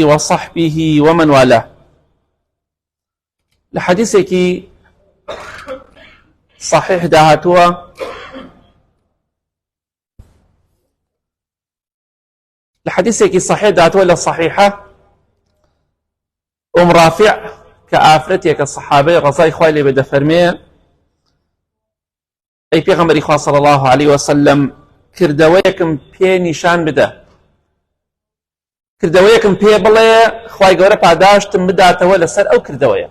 وصحبه ومن والاه. لحديثك صحيح دهاتوا للصحيحة رافع كآفرتك الصحابي رضاي خوالي بدا فرمي أي پیغمبر إخوة صلى الله عليه وسلم كردويكم بي نشان بدا كردويكم بي بلي خواهي قورة پاداشتم بداتوا لسر أو كردوية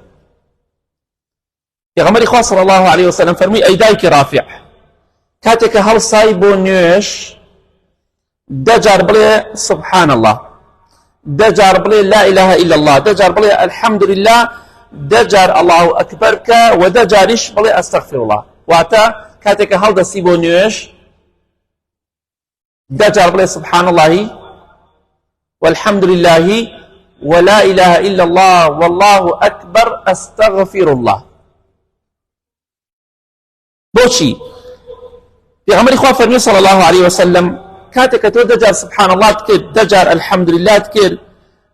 پیغمبر إخوة صلى الله عليه وسلم فرمي أي دايك رافع كاتك هل صايبو نيوش دجار بلي سبحان الله دجار بلي لا إله إلا الله دجار بلي الحمد لله دجار الله أكبر كا ودجارش بلي أستغفر الله واتا كاتك هل دسيبو نيوش دجار بلي سبحان الله والحمد لله ولا إله إلا الله والله أكبر أستغفر الله بوشي في غمر إخوة فرمي صلى الله عليه وسلم كاتك تو دجار سبحان الله تكر دجار الحمد لله تكر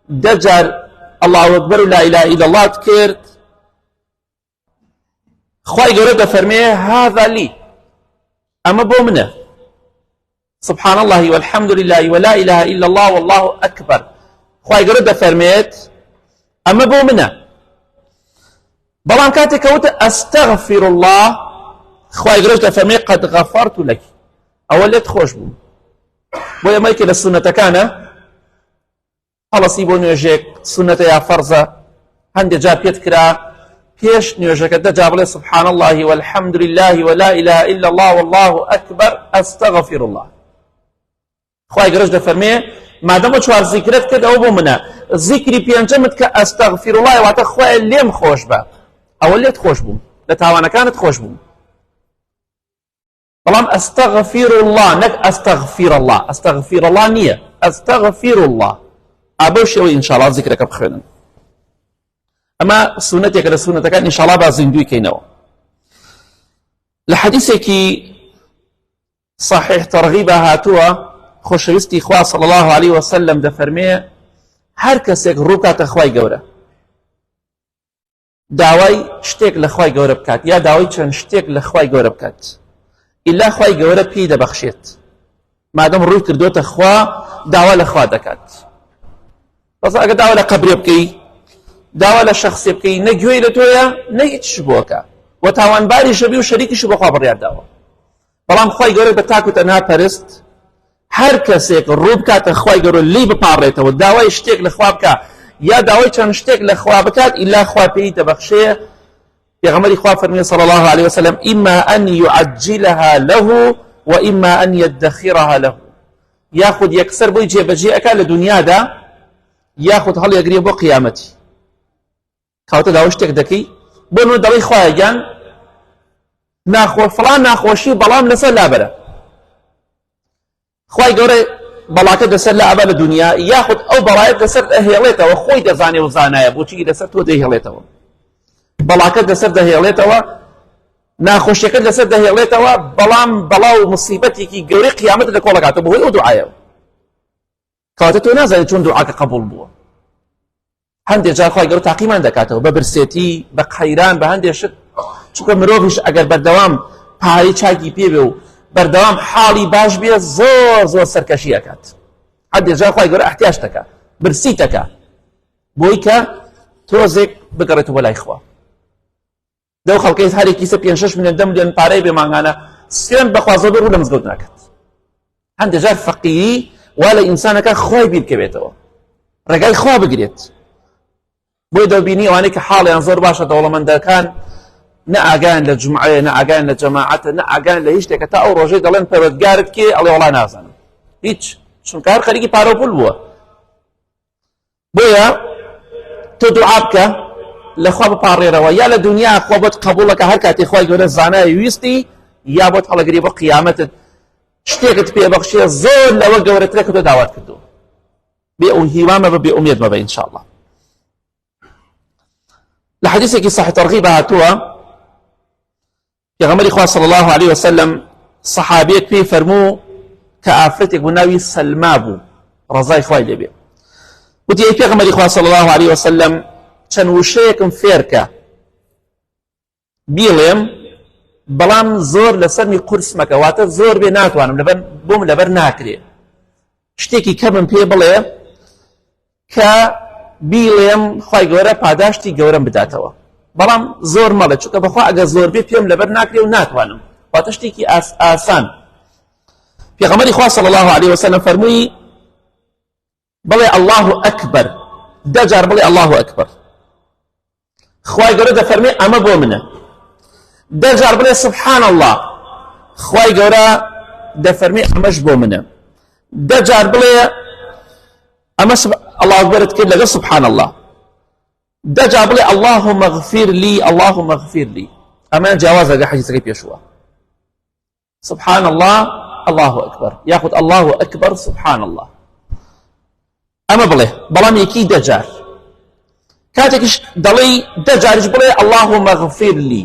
دجار الله أكبر لا إله إلا الله تكر خواهي قرد فرمي هذا لي أما بومنه سبحان الله والحمد لله ولا إله إلا الله والله أكبر خواهي قرد فرميت أما بومنه بلان كاتك وت أستغفر الله خواهي قرد فرمي قد غفرت لك أولا تخوش بوم بويا مايكي للسنة كان خلاص يبو نيوجيك سنة يا فرزة هندي جاب يتكرا بيش نيوجيك دجاب لي سبحان الله والحمد لله ولا إله إلا الله والله أكبر أستغفر الله خواهي قرد فرمي ما دام چوار ذكرت كده أو بمنا ذكري بينجمت كأستغفر الله واتا خواهي الليم خوش با أولا تخوش بوم لتاوانا كانت خوش بوم طالما أستغفر الله نك أستغفر الله نية أستغفر الله أبوش إن شاء الله ذكرك بخير أما سنتك لسنتك إن شاء الله بازندوي كينو لحديثك صحيح ترغيبها هاتوا خوشويستي إخوة صلى الله عليه وسلم دفرمي هر كسيك روكات أخواي قورة داوي شتيك لأخواي قورة بكات يا داوي چند شتيك لأخواي قورة بكات إلا خواهي قورة بي دبخشيت ما دام روي كردوت أخوا دعوة لأخوا دكات بس أقا دعوة لقبر يبكي دعوة لشخص يبكي نجوي لتويا نيت شبوكا وتاوان باري شبي وشريك شبوكا برياد دعوة بلام خواهي قورة بتاكو تنها برست هر كسيك الروبكات أخواهي قورة اللي بطاريته والدعوة يشتيك لأخوا بكا يا دعوة كان شتيك لأخوا بكات إلا أخوا بي دبخشيه پیغمبر إخوة فرمي صلى الله عليه وسلم إما أن يعجلها له وإما أن يدخرها له ياخد يكسر بو يجي بجيئك لدنيا دا ياخد هل يقريب بو قيامتي كاوتا داوشتك دكي بونو دلي خواهي جان ناخو فلان ناخوشي بلام لسر لابرا خواهي قوري بلاكت لسر لابا لدنيا ياخد أو برايت لسر أهياليتا وخوي دزاني وزانايا بوچي لسر تو دهياليتا بەڵاکە دەسەر دەهێڵێتەوە ناخۆشیەکەت لەسەر دەهێڵێتەوە بەڵام بەڵاو مصیبەتێکی گەورەی قیامەت لە کۆڵەکاتەوە بەهۆی ئەو دوعایەوە کەواتە تۆ نازانیت چۆن دوعاکە قبوڵ بووە هەندێک جار خوای گەورە تاقیمان دەکاتەوە بە برسێتی بە قەیران بە هەندێک شت چونکە مرۆڤیش ئەگەر بەردەوام پارەی چاکی پێ بێ و بەردەوام حاڵی باش بێ زۆر سەرکەشی ئەکات هەندێک جار خوای گەورە احتیاج دەکا برسی دەکا بۆی کە تۆزێک بگەڕێتەوە بە لای خوا دو خەڵکەی هەرێکی 5-6 ملیۆن 10 ملیۆن پارەی بێمانگانە سوێن بەخوازە بێ ڕوو لە مزگەوت ناکات هەندێک جار فەقیری وا لە ئینسانەکە خۆی بیرکەوێتەوە ڕێگای خوا بگرێت بۆی دەبینی ئەوانەی کە حاڵیان زۆر باشە دەوڵەمەندەکان نە ئاگایان لە جومعەیە نە ئاگایان لە جەماعەتە نە ئاگایان لە هیچ شتێکە تا ئەو ڕۆژەی دەڵێن پەروەردگارت کێ ئەڵێ وەڵا نازانم هیچ چونکە هەر خەریکی پارە و پوڵ بووە بۆیە تۆ دوعا بکە لخوا بپارڕێرەوە یا لە دنیا خوا بۆت قبوڵەکە هەر کاتێ خوای گەورە زانای ویستی یا بۆت هەڵەگری بۆ قیامەتت شتێکت پێبەخشێ زۆر لەوە گەورەترە کە تۆ داوات کردووە بێ ئەو هیوامە بە بێ ئومێد مەبە ئینشاءڵڵا لە حەدیثێکی صحیح تەرغیب هاتووە پێغەمبەری خوا صلی الله عليه وسلم صحابیەک پێی فەرموو کە ئافرەتێک بوو ناوی سەلما بوو ڕەزای خوای لێبێ وتی ئەی پێغەمبەری خوا صلی الله عليه وسلم چەند وشەیەکم فێرکە بیڵێم بەڵام زۆر لەسەرمی قورس مەکە، واتە زۆر بێ ناتوانم بۆم لەبەر ناکرێ، شتێکی کەمم پێ بڵێ کە بیڵێم خوای گەورە پاداشتی گەورەم بداتەوە، بەڵام زۆر مەڵێ، چونکە بەخوا ئەگە زۆر بێ پێم لەبەر ناکرێ و ناتوانم، واتە شتێکی ئاسان. پێغەمبەری خوا صلی الله عليه وسلم فەرمووی بڵێ الله ئەکبەر، دەجار بڵێ الله ئەکبەر، خوای گەورە دەفەرمێ ئەمە بۆ منە، دەجار بڵێ سبحان الله، خوای گەورە دەفەرمێ ئەمەش بۆ منە، دەجار بڵێ ئەمە الله ئەکبەرت کرد لەگەڵ سبحان الله، دەجار بڵێ اللهم اغفر لي اللهم اغفر لي، ئەمە جیاوازە لە حەدیثەکەی پێشووە، سبحان الله الله أكبر ياخذ الله أكبر سبحان الله، أما بڵێ بەڵام یەکی دەجار کاتێکیش دەڵێی دەجاریش بڵێ اللهم اغفر لي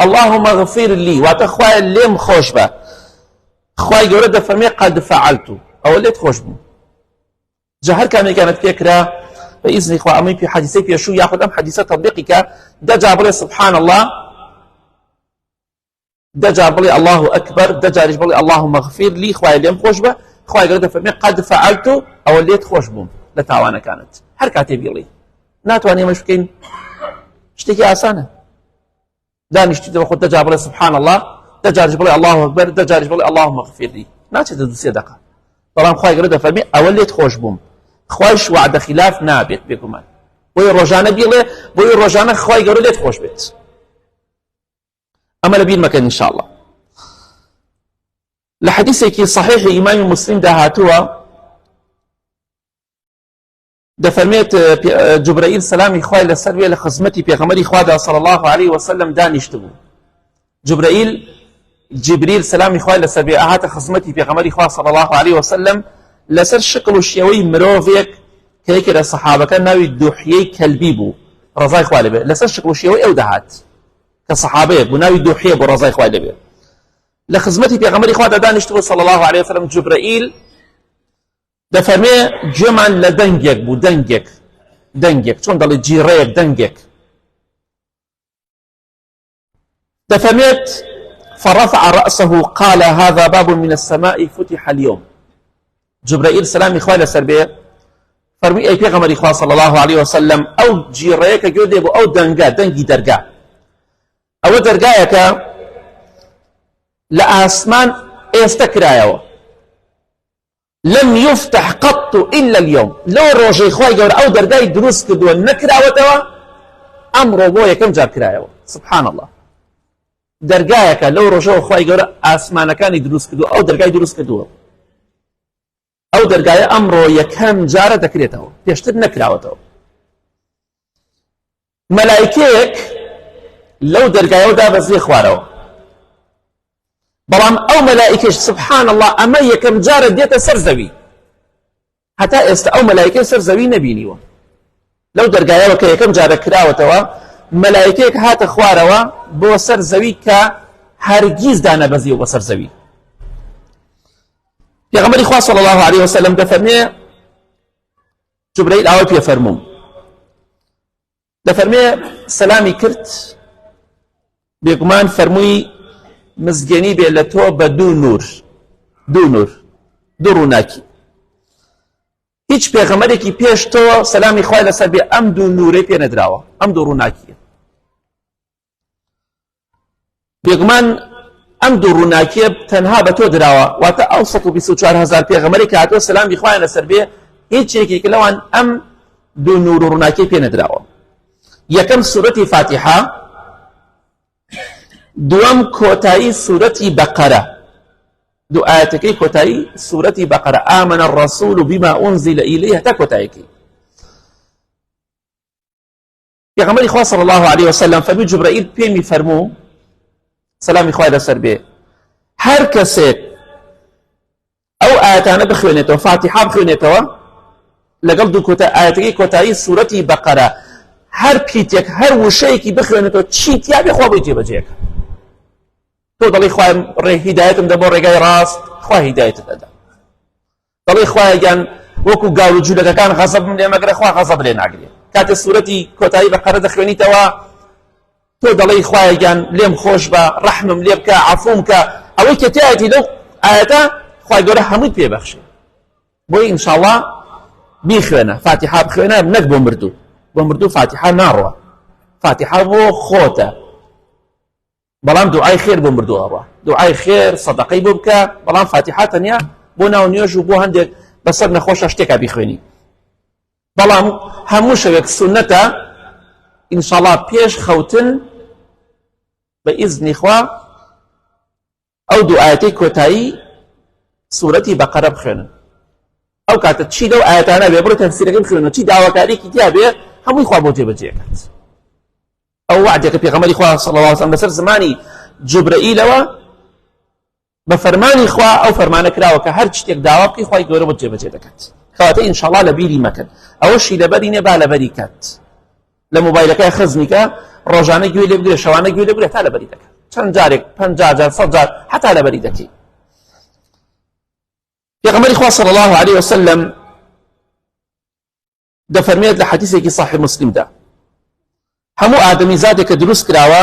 اللهم اغفر لي، واتە خوایە لێم خۆش بە، خوای گەورە دەفەرمێ قد فعلت، ئەوە لێت خۆش بوو. جا هەر کامێکیانت پێکرا بإذن خوا ئەمەی حەدیثەی پێشوو یاخذ ئەم حەدیثە تەطبیقی کە دەجار بڵێ سبحان الله، دەجار بڵێ الله ئەکبەر، دەجاریش بڵێ اللهم اغفر لي، خوایە لێم خۆش بە، خوای گەورە دەفەرمێ قد فعلت، ئەوە لێت خۆش بووم لە تاوانەکانت. هەر کاتێ بیڵێ ناتوانێ ئەمەش بکەین، شتێکی ئاسانە، دانیشتیتەوە خۆت دەجار بڵێ سبحان الله، دەجاریش بڵێ الله ئەکبەر، دەجاریش بڵێ اللهم اغفر لي، ناچێتە دوو سێ دقە، بەڵام خوای گەورە دەفەرمێ ئەوە لێت خۆش بووم، خوایش وعدە خلاف نابێت بێگومان، بۆی ڕۆژانە بیڵێ، بۆی ڕۆژانە خوای گەورە لێت خۆش بێت. ئەمە لە بیر مەکەن ئین شاء الله. لە حەدیثێکی صحیحی ئیمامی موسلیم داهاتووە دەفەرمێت جوبرەئیل سەلامی خوای لەسەر بێ لە خزمەتی پێغەمبەری خوادا صلی الله عليه وسلم دانیشتبوو. جبریل سەلامی خوای لەسەر بێ ئاهاتە خزمەتی پێغەمبەری خوا صلی الله عليه وسلم لەسەر شکل و شێوەی مرۆڤێک کە یەکێ لە سەحابەکان ناوی دوحیەی کەلبی بوو ڕەزای خوا لێبێ، لەسەر شکل و شێوەی ئەو دەهات کە سەحابەیەک بوو ناوی دوحیە بۆ ڕەزای خوا لێبێ، لە خزمەتی پێغەمبەری خوادا دانیشتبوو صلی الله عليه وسلم. جبرائیل دەفەرمێ گوێمان لە دەنگێک بوو، دەنگێک چۆن دەڵێ جیڕەیەک، دەنگێک دەفەرمێت فرفع رأسه قال هذا باب من السماء فتح اليوم. جبرائيل سلامي خوالي سربيه فرمي اي پیغمبری خوا صلى الله عليه وسلم او جیڕەیەکە گوێ دێ بۆ ئەو دەنگی دەرگا، ئەوە دەرگایەکە لە ئاسمان ئێستا کرایەوە، لم يفتح قط إلا اليوم، لو ڕۆژەی خوای گەورە ئەو دەرگای دروست کردووە نەکراوەتەوە، ئەمڕۆ بۆ یەکەم جار کرایەوە. سبحان الله، دەرگایەکە لەو ڕۆژەوە خوای گەورە ئاسمانەکانی دروست کردووە، ئەو دەرگای دروست کردووە، ئەو دەرگایە ئەمڕۆ یەکەم جارە دەکرێتەوە، پێشتر نەکراوەتەوە. مەلایکەیەک لەو دەرگایەوەدا بەزێ خوارەوە، بەڵام ئەو مەلایکەش سبحان الله ئەمە یەکەم جارە دێتە سەر زەوی، هەتا ئێستا ئەو مەلایکەی سەر زەوی نەبینیوە. لەو دەرگایەوە کە یەکەم جارە کراوەتەوە مەلایکەیەک هاتە خوارەوە بۆ سەر زەوی کە هەرگیز دانەبەزیەوە بە سەر زەوی. پێغەمبەری خوا صلی الله عليه وسلم دەفەرمێ جوبرەئیل ئاوە پێفەرمووم، دەفەرمێ سەلامی کرد، بێگومان فەرمووی مزگەنی بێ لە تۆ بە دوو ڕووناکی، هیچ پێغەمبەرێکی پێش تۆ سەلامی خوای لەسەر بێ ئەم دوو نورەی پێ نەدراوە، ئەم دوو ڕووناکیە. بێگومان ئەم دوو ڕووناکیە تەنها بە تۆ دراوە، واتە ئەو 124,000 پێغەمبەری کە هاتووە سەلامی خوایان لەسەر بێ هیچ یەکێک لەوان ئەم دوو نور و ڕووناکیی پێ نەدراوە. یەکەم سوورەتی فاتحە، دووەم کۆتایی سوورەتی بەقەرە، دوو ئاەتەکەی کۆتایی سوورەتی بەقەرە، ئامەنە الرەسوول بما ئونزیلە ئیلەیه هەتا کۆتاییەکەی. پێغەمبەری خوا صلی الله عليه وسلم فەرمووی جوبرەئیل پێمی فەرموو سەلامی خوای لەسەر بێ هەر کەسێک ئەو ئاەتانە بخوێنێتەوە، فاتحە بخوێنێتەوە لەگەڵ دوو ئاەتەکەی کۆتایی سوورەتی بەقەرە، هەر پیتێک هەر وشەیەکی بخوێنێتەوە چیتیا بێ خوا بۆی جێبەجێکە. تۆ دەڵی خوای ڕێ هیدایەتم دە بۆ ڕێگای ڕاست، خوا هیدایەتت دەدا، دەڵی خوایە گیان وەکو گاڵ و جوولەکەکان غەزەبم لێ مەگرە خوا غەزەب لێ ناگرێت. کاتێ سوورەتی کۆتایی بەقەرە دەخوێنیتەوە تۆ دەڵێی خوایەگیان لێم خۆش بە ڕەحمم لێ بکە عەفوم کە ئەوەی کە تایەتی لەو ئاەتە خوای گەورە هەمووی پێبەخشێ. بۆی ئینشاءڵڵا بیخوێنە فاتحە بخوێنە نەک بۆ مردوو، بۆ مردوو فاتحە ناڕوە، فاتحە بۆ خۆتە، بەڵام دوعای خێر بۆ مردوو ئەڕوە، دوعای خێر سەدەقەی بۆ بکە، بەڵام فاتحە تەنیا بۆ ناو نوێژ و بۆ هەندێک بەسەر نەخۆشە شتێکا بیخوێنی. بەڵام هەموو شەوێک سونەتە ئینشاءڵڵا پێش خەوتن بە ئیزنی خوا ئەو دوو ئاەتەی کۆتایی سوورەتی بەقەرە بخوێنن. ئەو کاتە چی لەو ئاەتانە بێ بڕۆ تەفسیرەکەی بخوێنەوە، چی داواکاریەکی تیا بێ هەمووی خوا بۆ جێبەجێکات. ئەو وعدێکە پێغەمبەری خوا صلی الله علیه و سلم بەسەر زمانی جوبرەئیلەوە بە فەرمانی خوا ئەو فەرمانە کراوە کە هەر شتێک داوا بکەی خوای گەورە بۆ جێبەجێ دەکات. کەواتە ئینشاءڵڵا لە بیری مەکەن، ئەوەشی لەبەری نێ با لەبەری کات. لە مۆبایلەکەی خزمیکە ڕۆژانە گوێ لێ بگرێ، شەوانە گوێ لێ بگرێ، تا لەبەری دەکات. چەند جارێک 50 جار 100 جار حتا لەبەری دەکەی. پێغەمبەری خوا صلی الله علیه و سلم دەفەرمێت لە حەدیثێکی صحیح مسلمدا هەموو ئادەمی زادێک کە دروست کراوە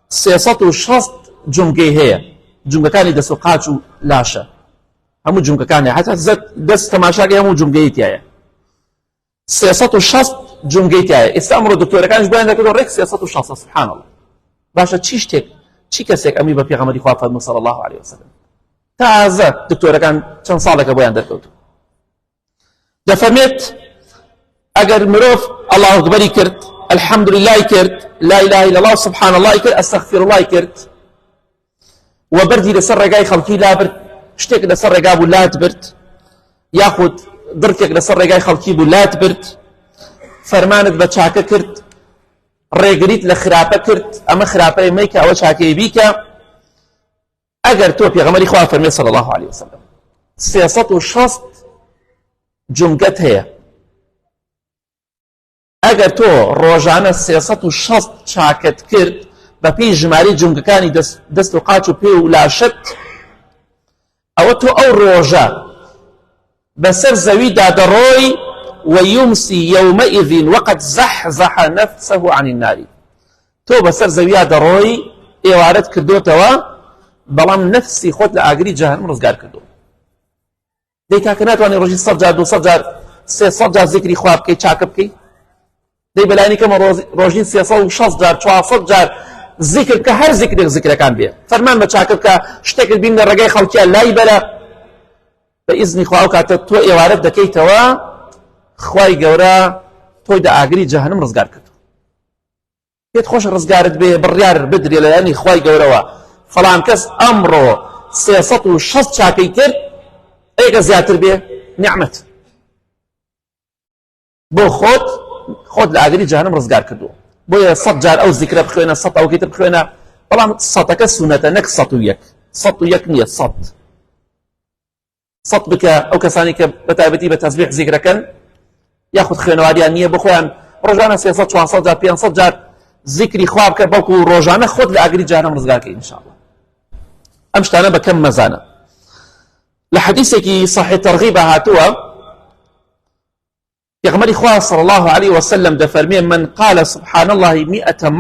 360 جومگەی هەیە، جومگەکانی دەست و قاچ و لاشە، هەموو جومگەکانی حتا دەست تەماشاکەی هەموو جومگەی تایە 360 جومگەی تایە. ئێستا ئەمڕۆ دکتۆرەکانش بەیان دەکردەوە ڕێک 360 سبحان الله. باشە چی شتێک چی کەسێک ئەمی بە پێغەمبەری خوا فەرموو صلی الله علیه و سلم تازە دکتۆرەکان چەند ساڵێکە بۆیان دەرکەوتو. دەفەرمێت ئەگەر مرۆڤ الله ئەکبەری کرد، الحمد لله کرد، لا اله الا الله سبحان الله کرد، استغفر الله کرد و بردی لەسەر ڕێگای خەڵکی لا برد، شتێک لەسەر ڕێگا بوو لات برد، یاخود دڕکێک لەسەر ڕێگای خەڵکی بوو لات برد، فەرمانت بە چاکە کرد، ڕێگریت لە خراپە کرد، ئەمە خراپەی مەیکە ئەوە چاکەی بیکە. ئەگەر تۆ پێغەمبەری خوا فەرمێ صلی الله علیه و سلم 360 جومگەت هەیە، ئەگەر تۆ ڕۆژانە 360 چاکت کرد بە پێی ژمارەی جومگەکانی دەست و قاچ و پێ و لاشت، ئەوە تۆ ئەو ڕۆژە بەسەر زەویدا دەڕۆی ويمسي يومئذ وقد زحزح نفسه عن النار. تۆ بەسەر زەویا دەڕۆی ئێوارەت کردوتەوە، بەڵام نفسی خۆت لە ئاگری جەهەنەم ڕزگار کردو. دەی کاکە ناتوانێت ڕۆژی 100 جار 200 جار 300 جار ذکری خوا بکەی چاکە بکەی؟ دەی بەلایانی کەمە ڕۆژی 360 جار 400 جار ذکر بکە، هەر ذکرێک ذکرەکان بێ، فەرمان بە چاکە بکە، شتێکت بین لە ڕێگای خەڵکیان لای بەرە، بە ئیزنی خوا و کاتە تۆ ئێوارەت دەکەیتەوە خوای گەورە تۆی لە ئاگری جەهەنەم ڕزگار کردو. پێت خۆش ڕزگارت بێ بڕیار بدرێ لە لایەنی خوای گەورەوە فەڵان کەس ئەمڕۆ 360 چاکەی کرد، ئەگە زیاتر بێ نیعمەت بۆ خۆت لە ئاگری جەهەنەم ڕزگار کردو. بۆیە 100 جار ئەو ذیکرە بخوێنە، 100 ئەوەکەی تر بخوێنە، بەڵام 100ەکە سونەتە نەک 101 101 نییە 100 بکە. ئەو کەسانی کە بەتایبەتی بە تەسبیح ذیکرەکەن یاخود خوێنەواریان نییە بۆ خۆیان ڕۆژانە 300 400 جار 500 جار ذیکری خوا بکە، بەڵکو ڕۆژانە خۆت لە ئاگری جەهەنەم ڕزگارکەی ئینشاءالله. ئەم شتانە بەکەم مەزانە. لە حەدیثێکی صحیح تەرغیب هاتووە پێغەمبەری خوا صلی الله عليه وسلم دەفەرمێ من قال سبحان الله 100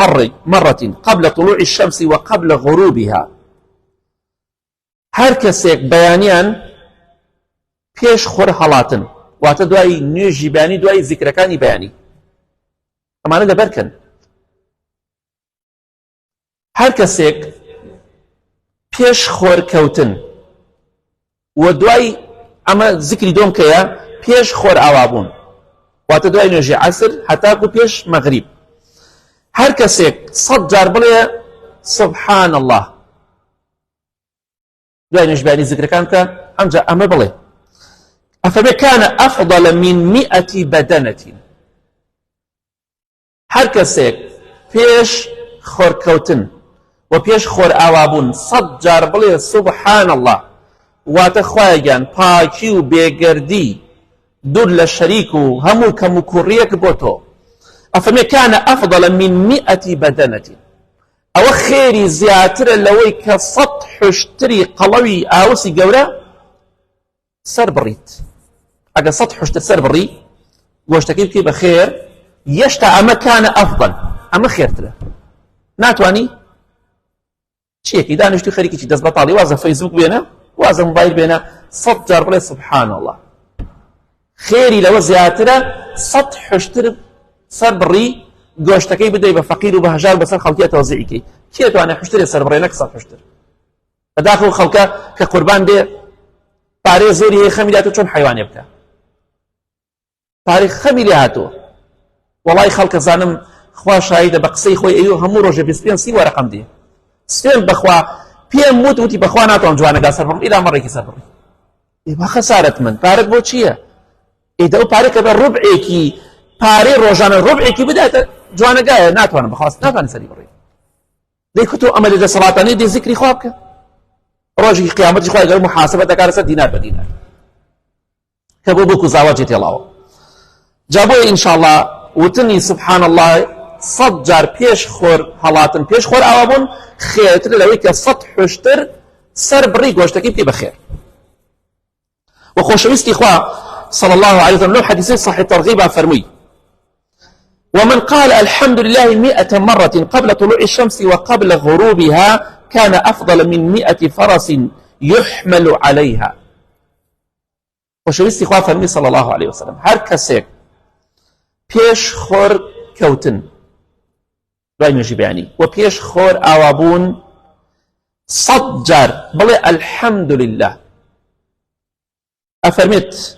مرة قبل طلوع الشمس وقبل غروبها. هەر کەسێک بەیانیان پێش خۆر هەڵاتن، واتە دوای نوێژی بەیانی، دوای ذیکرەکانی بەیانی، ئەمانە لەبەرکەن. هەر کەسێک پێش خۆر کەوتن و دوای ئەمە ذیکری دۆم کەیە پێش خۆر ئاوابوون، واتە دوای نوێژی عەسر هەتاکو پێش مەغریب، هەر کەسێک 100 جار بڵێ سبحان الله دوای نوێژ بەیانی ذیکرەکان کە ئەمجا ئەمە بڵێ ئەفەرمێ كان أفضل من 100 بدنة. هەر کەسێک پێش خۆرکەوتن و پێش خۆر ئاوابوون 100 جار بڵێ سبحان الله، واتە خوایەگیان پاکی و بێگەردی دوور لە شەریک و هەموو کەم و کوڕیەک بۆ تۆ. ئەفەرمێ كان أفضل من 100 بدنة. ئەوە خێری زیاترە لەوەی کە 100 حشتری قەڵەوی ئاوسی گەورە سەر بڕیت. ئەگە 100 حشتر سەر بڕی گۆشتەکەی بکەی بە خێر یەشتا ئەمە کانە ئەفضل ئەمە خێرترە ناتوانی چیەکی دانیشتی خەریکێکی دەست بەتاڵی وازە فەیسبوک بێنە وازە موبایل بێنە 100 جار بڵێ سبحان الله خێری لەوە زیاترە 100 حشتر سەر بڕی گۆشتەکەی بدەی بە فەقیر و بە هەژار بەسەر خەڵکی تەوزیعیکەی کێ توانێت حشترێ سەر بڕێ نەک 100 حشتر بەداخەوە خەڵکە کە قوربان دێ پارێ زۆری هەیە خەمی داتوە چۆن حیوانێ بکە پارێ خەمی لێ هاتووە وەڵای خەڵکە زانم خوا شایدە بە قسەی خۆی ئەوە هەموو ڕۆژێ 25 وەرەقەم دێ سفێن بەخوا پێم وتی بەخوا ناتوانم جوانەکە سەر بڕم ئیلا مەڕێکی سەر بڕی ئێمە خەسارەت من پارەت بۆ چییە ئیدە ئەو پارێکە بە ڕوبعێکی پارەی ڕۆژانە ڕوبعێکی بداتە جوانەگایە ناتوانم بەخواست ناتوانێت سەری بڕی دەیکوتۆ ئەمە لە دەسەڵاتانەی دێ ذیکری خوا بکە ڕۆژی قیامەتی خوای گەورە محاسبە دەکات لەسەر دینار بە دینار کە بۆ بکو زاواجێ تێڵاوە جا بۆیە ئینشاءڵڵا وتنی سبحان الله 100 جار پێش خۆر هەڵاتن پێش خۆر ئاوا بوون خێرتر لەوەی کە 100 حشتر سەر بڕی گۆشتەکەی بکەی بەخێر وخۆشەویستی خوا صلى الله عليه وسلم لو حديثين صحيح ترغيبا فرمي ومن قال الحمد لله 100 مرة قبل طلوع الشمس وقبل غروبها كان أفضل من 100 فرس يحمل عليها وشويستي خواه فرمي صلى الله عليه وسلم هر كسيك بيش خور كوتن رأي نجيب يعني وبيش خور آوابون صدجر بلي الحمد لله أفرميت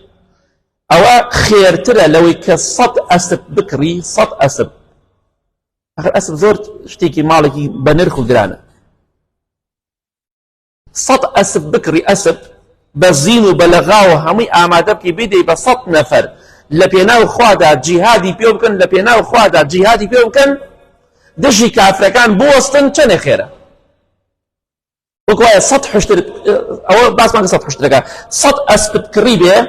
أو خيرترا لو كصد أسب بكري صد أسب آخر أسب زورت شتيكي مالكي بنرخو قرانا صد أسب بكري أسب بزين وبلغاو همي آمادبكي بيدي بصد نفر لبيناو خوادا جهادي بيوبكن لبيناو خوادا جهادي بيوبكن دشي كافركان بوستن چنه خيره وكوايا صد حشتر أو باس ما صد حشتر صد أسب كريبه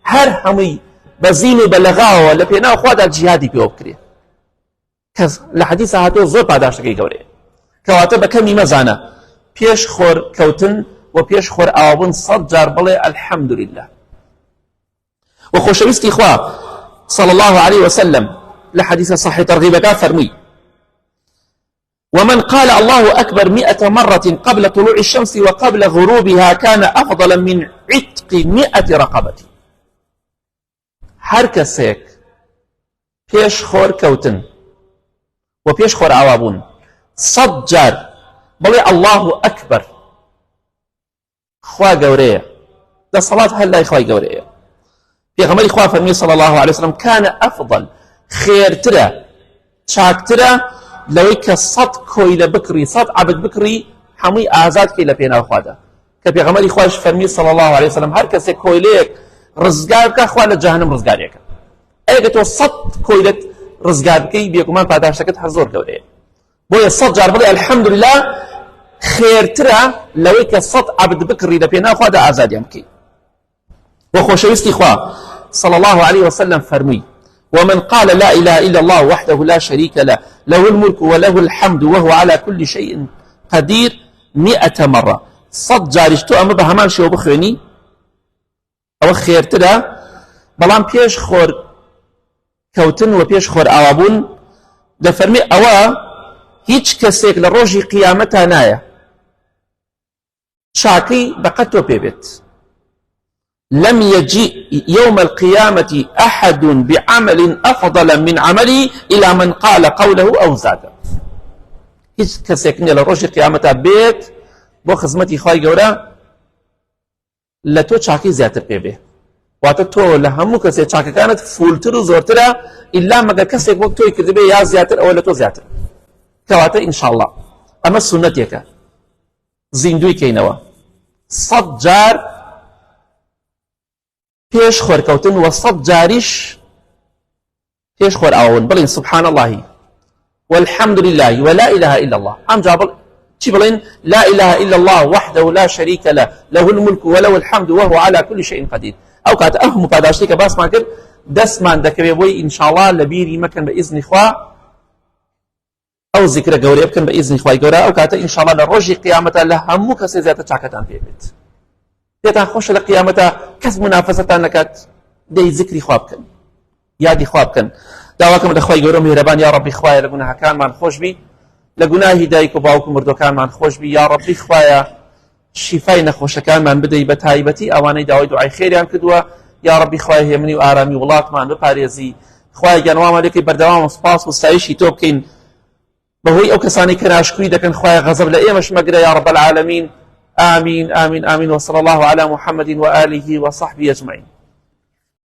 هر همي بزين وبلغاو لبيناو خوادا جهادي بيوبكري كز لحديث هاتو زور پاداشتكي گوري كواتب كمي مزانا پیش خور كوتن وپیش خور آوابون 100 جار بڵێ الحمد لله وخۆشەویستی خوا صلى الله عليه وسلم لحديث صحيح ترغيبك فرمي ومن قال الله أكبر 100 مرة قبل طلوع الشمس وقبل غروبها كان أفضل من عتق 100 رقبة هر کەسێک پێش خۆر کەوتن و پێش خۆر ئاوابوون 100 جار بڵێ الله أكبر خوا گەورەیە دەسەڵات هەر لای خوای گەورەیە پێغەمبەری خوا فەرمی صلى الله عليه وسلم كان أفضل خێرترە چاکترە لەوەی کە 100 کۆیلە بکڕی 100 عەبد بکڕی هەمووی ئازاد کەی لە پێناو خوادا کە پێغەمبەری خوایش فەرمی صلى الله عليه وسلم هەر کەسێک کۆیلەیەک ڕزگار بکە خوا لە جەهەنەم ڕزگارێکە ئەگە تۆ 100 کۆیلەت ڕزگار بکەی بێگومان پاداشتەکەت هەر زۆر گەورەیە بۆیە 100 جار بڵێ الحمد لله خێرترە لەوەی کە 100 عەبد بکڕی لە پێناو خوادا ئازادیان بکەی وخۆشەویستی خوا صلى الله عليه وسلم فرمي ومن قال لا إله إلا الله وحده لا شريك له له الملك وله الحمد وهو على كل شيء قدير 100 مرة 100 جارشتو أما بهمان شو بخويني أو خيرترا بلان بيش خور كوتن وبيش خور آوابون دفرمي أوا هيج كسيك لروجي قيامتها نايا شاكي بقتو بيبت لم يجيء يوم القيامة أحد بعمل أفضل من عملي إلى من قال قوله أو زاد هیچ کەسێک نییە لە ڕۆژی قیامەتە بێت بۆ خزمەتی خوای گەورە لە تۆ چاکەی زیاتر پێ بێ واتە تۆ لە هەموو کەسێک چاکەکانت فولتر و زۆرترە ئیلا مەگەر کەسێک وەک تۆی کردبێ یا زیاتر ئەوە لە تۆ زیاتر کەواتە ئینشاءڵڵا ئەمە سونەتێکە زیندوی کەینەوە 100 جار پێش خۆرکەوتن و 100 جاریش پێش خۆر ئاون بڵین سبحان الله والحمد لله ولا إله إلا الله أم جابل چی بڵین لا إله إلا الله وحده لا شريك له له الملك وله الحمد وهو على كل شيء قدير أو كات أهم پاداشتی کە باس ما کرد دەستمان دەکەوێت بۆی ئینشاءڵڵا لە بیری مەکەن بە ئیزنی خوا ئەو زیکرە گەورەیە بکەن بە ئیزنی خوای گەورە ئەو کاتە ئینشاءڵڵا لە ڕۆژی قیامەتە لە هەموو کەسێک زیاتر چاکەتان پێ بێت پێتان خۆشە لە قیامەتە کەس منافەسەتان نەکات دەی ذکری خوا بکەن یادی خوا بکەن داواکەم لە خوای گەورە میهرەبان یا ڕەبی خوایە لە گوناهەکانمان خۆشبی لە گوناهی دایک و باوک و مردوەکانمان خۆشبی یا ڕەبی خوایە شیفای نەخۆشەکانمان بدەی بە تایبەتی ئەوانەی داوای دوعای خێریان کردووە یا ڕەبی خوای هێمنی و ئارامی وڵاتمان بپارێزی خوای گیانوامان لێکەی بەردەوام سپاس و ستایشی تۆ بکەین بەهۆی ئەو کەسانی کە ناشکوی دەکەن خوای غەزەب لە ئێمەش مەگرە یا رب العالمین آمين آمين آمين وصلى الله على محمد وآله وصحبه أجمعين